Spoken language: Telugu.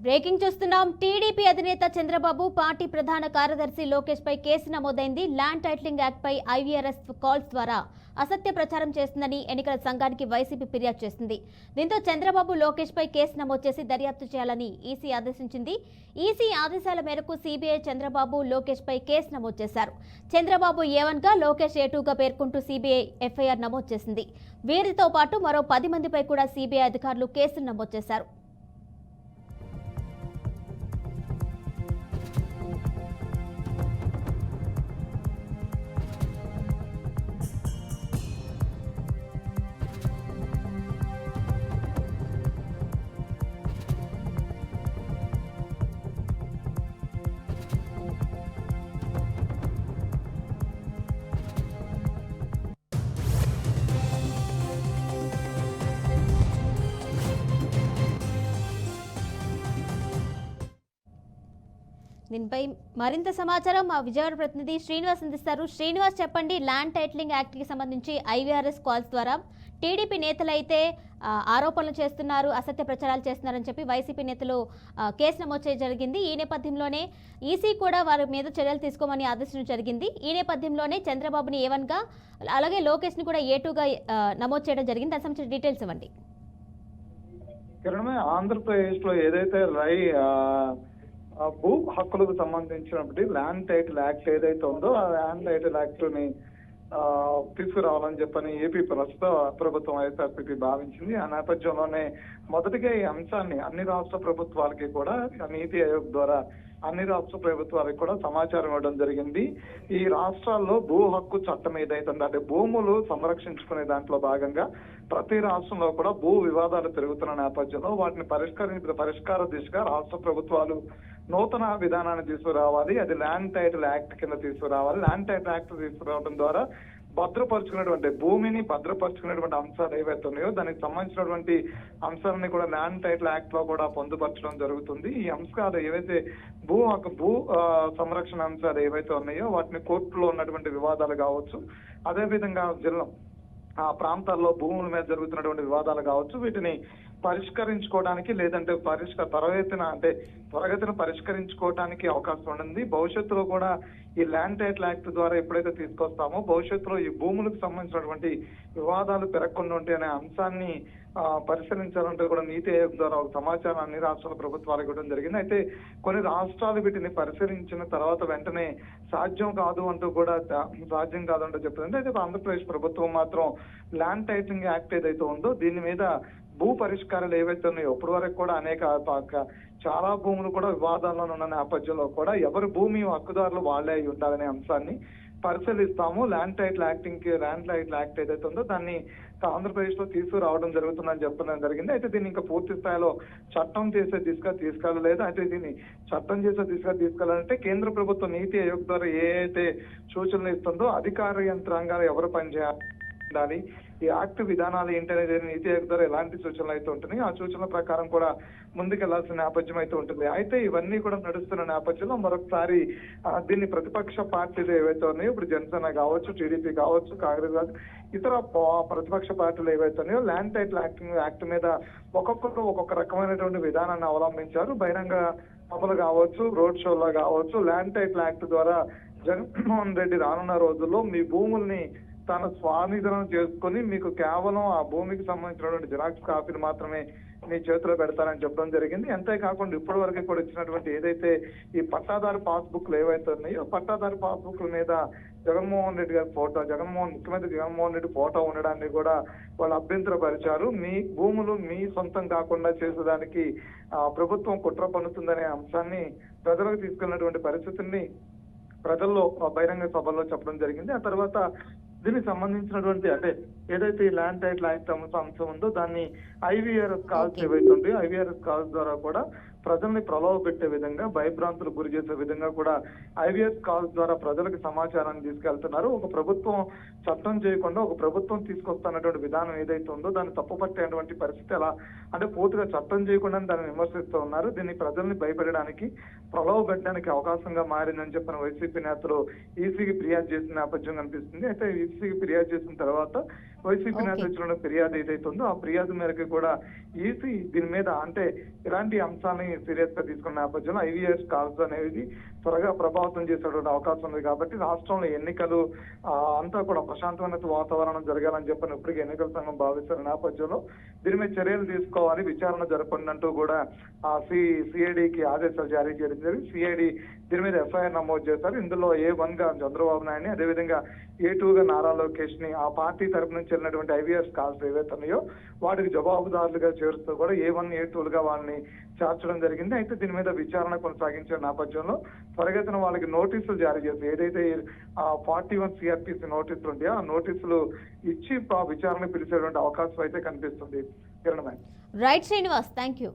బ్రేకింగ్ చూస్తున్నాం. టీడీపీ అధినేత చంద్రబాబు పార్టీ ప్రధాన కార్యదర్శి లోకేష్ పై కేసు నమోదైంది. ల్యాండ్ టైటిలింగ్ యాక్ట్ పై ఐవీఆర్ఎస్ కాల్స్ ద్వారా అసత్య ప్రచారం చేస్తుందని ఎన్నికల సంఘానికి వైసీపీ ఫిర్యాదు చేసింది. దీంతో చంద్రబాబు లోకేష్ పై కేసు నమోదు చేసి దర్యాప్తు చేయాలని ఈసీ ఆదేశించింది. ఈసీ ఆదేశాల మేరకు సీబీఐ చంద్రబాబు లోకేష్ పై కేసు నమోదు చేశారు. చంద్రబాబు A1 గా, లోకేష్ A2 గా పేర్కొంటూ సీబీఐ ఎఫ్ఐఆర్ నమోదు చేసింది. వీరితో పాటు మరో 10 మందిపై కూడా సీబీఐ అధికారులు కేసులు నమోదు చేశారు. దీనిపై మరింత సమాచారం మా విజయవాడ ప్రతినిధి శ్రీనివాస్ అందిస్తారు. శ్రీనివాస్, చెప్పండి. ల్యాండ్ టైటిలింగ్ యాక్ట్ కి సంబంధించి ఐవీఆర్ఎస్ కాల్స్ ద్వారా టీడీపీ నేతలు అయితే ఆరోపణలు చేస్తున్నారు, అసత్య ప్రచారాలు చేస్తున్నారని చెప్పి వైసీపీ నేతలు కేసు నమోదు చేయడం జరిగింది. ఈ నేపథ్యంలోనే ఈసీ కూడా వారి మీద చర్యలు తీసుకోమని ఆదేశించడం జరిగింది. ఈ నేపథ్యంలోనే చంద్రబాబుని A1 గా, అలాగే లోకేష్ ని కూడా A2 గా నమోదు చేయడం జరిగింది. దానికి సంబంధించిన డీటెయిల్స్ ఇవ్వండి. ఆంధ్రప్రదేశ్ లో ఏదైతే భూ హక్కులకు సంబంధించినప్పటి ల్యాండ్ టైటిల్ యాక్ట్ ఏదైతే ఉందో ఆ ల్యాండ్ టైటిల్ యాక్ట్ ని తీసుకురావాలని చెప్పని ఏపీ ప్రస్తుత ప్రభుత్వం వైఎస్ఆర్సీపీ భావించింది. ఆ నేపథ్యంలోనే మొదటిగా ఈ అంశాన్ని అన్ని రాష్ట్ర ప్రభుత్వాలకి కూడా నీతి ఆయోగ్ ద్వారా అన్ని రాష్ట్ర ప్రభుత్వాలకు కూడా సమాచారం ఇవ్వడం జరిగింది. ఈ రాష్ట్రాల్లో భూ హక్కు చట్టం ఏదైతే ఉందో అంటే భూములు సంరక్షించుకునే దాంట్లో భాగంగా ప్రతి రాష్ట్రంలో కూడా భూ వివాదాలు పెరుగుతున్న నేపథ్యంలో వాటిని పరిష్కార దిశగా రాష్ట్ర ప్రభుత్వాలు నూతన విధానాన్ని తీసుకురావాలి. అది ల్యాండ్ టైటిల్ యాక్ట్ కింద తీసుకురావాలి. ల్యాండ్ టైటిల్ యాక్ట్ తీసుకురావడం ద్వారా భద్రపరుచుకున్నటువంటి భూమిని భద్రపరుచుకునేటువంటి అంశాలు ఏవైతే ఉన్నాయో దానికి సంబంధించినటువంటి అంశాలని కూడా ల్యాండ్ టైటిల్ యాక్ట్ లో కూడా పొందుపరచడం జరుగుతుంది. ఈ అంశాలు ఏవైతే భూ సంరక్షణ అంశాలు ఏవైతే ఉన్నాయో వాటిని కోర్టులో ఉన్నటువంటి వివాదాలు కావచ్చు, అదేవిధంగా ఆ ప్రాంతాల్లో భూముల మీద జరుగుతున్నటువంటి వివాదాలు కావచ్చు, వీటిని పరిష్కరించుకోవడానికి లేదంటే త్వరగతిన పరిష్కరించుకోవడానికి అవకాశం ఉంటుంది. భవిష్యత్తులో కూడా ఈ ల్యాండ్ టైటిల్ యాక్ట్ ద్వారా ఎప్పుడైతే తీసుకొస్తామో భవిష్యత్తులో ఈ భూములకు సంబంధించినటువంటి వివాదాలు పెరగకుండా ఉంటాయి అనే అంశాన్ని పరిశీలించాలంటే కూడా నీతి ఆయోగ్ ద్వారా ఒక సమాచారం అన్ని రాష్ట్రాల ప్రభుత్వాలకు ఇవ్వడం జరిగింది. అయితే కొన్ని రాష్ట్రాలు వీటిని పరిశీలించిన తర్వాత వెంటనే సాధ్యం కాదు అంటూ చెప్తుంది. అయితే ఆంధ్రప్రదేశ్ ప్రభుత్వం మాత్రం ల్యాండ్ టైటిలింగ్ యాక్ట్ ఏదైతే ఉందో దీని మీద భూ పరిష్కారాలు ఏవైతే ఉన్నాయో ఇప్పటి వరకు కూడా చాలా భూములు కూడా వివాదాల్లో ఉన్న నేపథ్యంలో కూడా ఎవరి భూమి హక్కుదారులు వాళ్లే అయి ఉండాలనే అంశాన్ని పరిశీలిస్తాము. ల్యాండ్ టైటిల్ యాక్ట్ ఏదైతే ఉందో దాన్ని ఆంధ్రప్రదేశ్ లో తీసుకురావడం జరుగుతుందని చెప్పడం జరిగింది. అయితే దీన్ని ఇంకా పూర్తి స్థాయిలో చట్టం చేసే దిశగా తీసుకెళ్ళలేదు. అయితే దీన్ని చట్టం చేసే దిశగా తీసుకెళ్లాలంటే కేంద్ర ప్రభుత్వం నీతి ఆయోగ్ ద్వారా ఏ అయితే సూచనలు ఇస్తుందో అధికార యంత్రాంగాలు ఎవరు పనిచేయాలి, ఈ యాక్ట్ విధానాలు ఏంటనేది నీతి ఆయోగ్ ద్వారా ఎలాంటి సూచనలు అయితే ఉంటున్నాయి ఆ సూచనల ప్రకారం కూడా ముందుకెళ్లాల్సిన నేపథ్యం అయితే ఉంటుంది. అయితే ఇవన్నీ కూడా నడుస్తున్న నేపథ్యంలో మరొకసారి దీన్ని ప్రతిపక్ష పార్టీలు ఏవైతే ఉన్నాయో ఇప్పుడు జనసేన కావచ్చు, టీడీపీ కావచ్చు, కాంగ్రెస్ కావచ్చు, ఇతర ప్రతిపక్ష పార్టీలు ఏవైతే ఉన్నాయో ల్యాండ్ టైటిల్ యాక్ట్ మీద ఒక్కొక్కరు ఒక్కొక్క రకమైనటువంటి విధానాన్ని అవలంబించారు. బహిరంగ సభలు కావచ్చు, రోడ్ షోలో కావచ్చు, ల్యాండ్ టైటిల్ యాక్ట్ ద్వారా జగన్మోహన్ రెడ్డి రానున్న రోజుల్లో మీ భూముల్ని తన స్వాధీనం చేసుకుని మీకు కేవలం ఆ భూమికి సంబంధించినటువంటి జిరాక్స్ కాపీలు మాత్రమే మీ చేతిలో పెడతారని చెప్పడం జరిగింది. అంతేకాకుండా ఇప్పటి వరకు కూడా ఇచ్చినటువంటి ఏదైతే ఈ పట్టాదారు పాస్బుక్లు ఏవైతే ఉన్నాయో పట్టాదారు పాస్బుక్ల మీద జగన్మోహన్ రెడ్డి గారి ముఖ్యమంత్రి జగన్మోహన్ రెడ్డి ఫోటో ఉండడాన్ని కూడా వాళ్ళు అభ్యంతరపరిచారు. మీ భూములు మీ సొంతం కాకుండా చేసేదానికి ప్రభుత్వం కుట్ర పన్నుతుందనే అంశాన్ని ప్రజలకు తీసుకెళ్లినటువంటి పరిస్థితుల్ని ప్రజల్లో బహిరంగ సభల్లో చెప్పడం జరిగింది. ఆ తర్వాత దీనికి సంబంధించినటువంటి అంటే ఏదైతే ఈ ల్యాండ్ టైటిల్ యాక్ట్ అంశం ఉందో దాన్ని ఐవీఆర్ఎస్ కాల్స్ ఏవైతే ఉంటాయో ఐవీఆర్ఎస్ కాల్స్ ద్వారా కూడా ప్రజల్ని ప్రలోభ పెట్టే విధంగా భయభ్రాంతులకు గురి చేసే విధంగా కూడా ఐవీఆర్ఎస్ కాల్స్ ద్వారా ప్రజలకు సమాచారాన్ని తీసుకెళ్తున్నారు. ఒక ప్రభుత్వం చట్టం చేయకుండా ఒక ప్రభుత్వం తీసుకొస్తున్నటువంటి విధానం ఏదైతే ఉందో దాన్ని తప్పుపట్టేటువంటి పరిస్థితి ఎలా అంటే పూర్తిగా చట్టం చేయకుండా దాన్ని విమర్శిస్తూ ఉన్నారు. దీన్ని ప్రజల్ని భయపెట్టడానికి ప్రలోభ పెట్టడానికి అవకాశంగా మారిందని చెప్పిన వైసీపీ నేతలు ఈసీకి ఫిర్యాదు చేసిన నేపథ్యం కనిపిస్తుంది. అయితే ఈసీకి ఫిర్యాదు చేసిన తర్వాత వైసీపీ నేతలు ఇచ్చిన ఫిర్యాదు ఏదైతే ఉందో ఆ ఫిర్యాదు మేరకు కూడా ఈసీ దీని మీద అంటే ఇలాంటి అంశాన్ని సీరియస్ గా తీసుకున్న నేపథ్యంలో ఐవీఆర్ఎస్ కాల్స్ అనేది త్వరగా ప్రభావితం చేసేటువంటి అవకాశం ఉంది కాబట్టి రాష్ట్రంలో ఎన్నికలు అంతా కూడా ప్రశాంతమైన వాతావరణం జరగాలని చెప్పని ఇప్పటికీ ఎన్నికల సంఘం భావిస్తున్న నేపథ్యంలో దీని మీద చర్యలు తీసుకోవాలి, విచారణ జరపండి అంటూ కూడా సిఐడికి ఆదేశాలు జారీ చేయడం జరిగింది. సిఐడి దీని మీద ఎఫ్ఐఆర్ నమోదు చేశారు. ఇందులో A1 గా చంద్రబాబు నాయుడిని, అదేవిధంగా A2 గా నారా లోకేష్ ని ఆ పార్టీ తరపు నుంచి వెళ్ళినటువంటి ఐవీఆర్ఎస్ కాల్స్ ఏవైతే ఉన్నాయో వాటికి జవాబుదారులుగా చేరుస్తూ కూడా A1, A2 గా వాళ్ళని చేర్చడం జరిగింది. అయితే దీని మీద విచారణ కొనసాగించే నేపథ్యంలో త్వరగతిన వాళ్ళకి నోటీసులు జారీ చేసి ఏదైతే 41 CRPC నోటీసులు ఉంటాయో ఆ నోటీసులు ఇచ్చి విచారణ పిలిచేటువంటి అవకాశం అయితే కనిపిస్తుంది. Kiran. Right Srinivas, thank you.